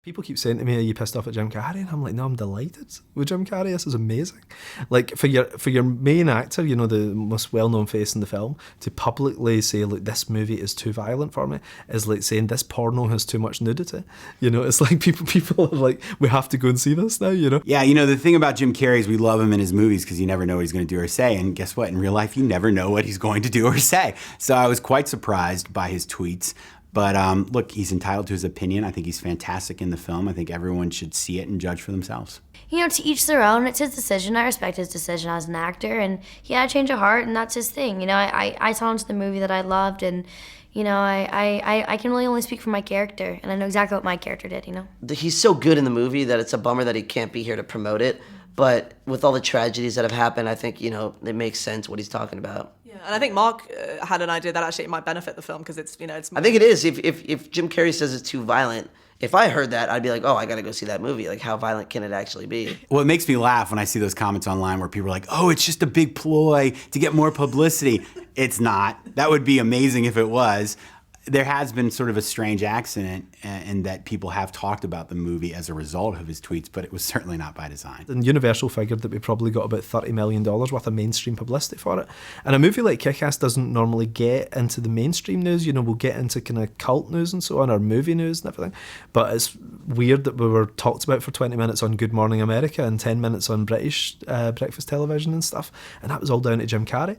People keep saying to me, "Are you pissed off at Jim Carrey?" And I'm like, "No, I'm delighted with Jim Carrey. This is amazing." Like for your main actor, you know, the most well-known face in the film, to publicly say, "Look, this movie is too violent for me," is like saying this porno has too much nudity. You know, it's like people are like, "We have to go and see this now." You know? Yeah, you know, the thing about Jim Carrey is we love him in his movies because you never know what he's going to do or say, and guess what? In real life, you never know what he's going to do or say. So I was quite surprised by his tweets. But look, he's entitled to his opinion. I think he's fantastic in the film. I think everyone should see it and judge for themselves. You know, to each their own. It's his decision. I respect his decision as an actor, and he had a change of heart, and that's his thing. You know, I saw into the movie that I loved, and you know, I can really only speak for my character, and I know exactly what my character did. You know, he's so good in the movie that it's a bummer that he can't be here to promote it. But with all the tragedies that have happened, I think, you know, it makes sense what he's talking about. Yeah, and I think Mark had an idea that actually it might benefit the film because it's, you know, it's. I think it is. If Jim Carrey says it's too violent, if I heard that, I'd be like, oh, I got to go see that movie. Like, how violent can it actually be? Well, it makes me laugh when I see those comments online where people are like, oh, it's just a big ploy to get more publicity. It's not. That would be amazing if it was. There has been sort of a strange accident in that people have talked about the movie as a result of his tweets, but it was certainly not by design. And Universal figured that we probably got about $30 million worth of mainstream publicity for it. And a movie like Kick-Ass doesn't normally get into the mainstream news. You know, we'll get into kind of cult news and so on, or movie news and everything. But it's weird that we were talked about for 20 minutes on Good Morning America and 10 minutes on British breakfast television and stuff. And that was all down to Jim Carrey.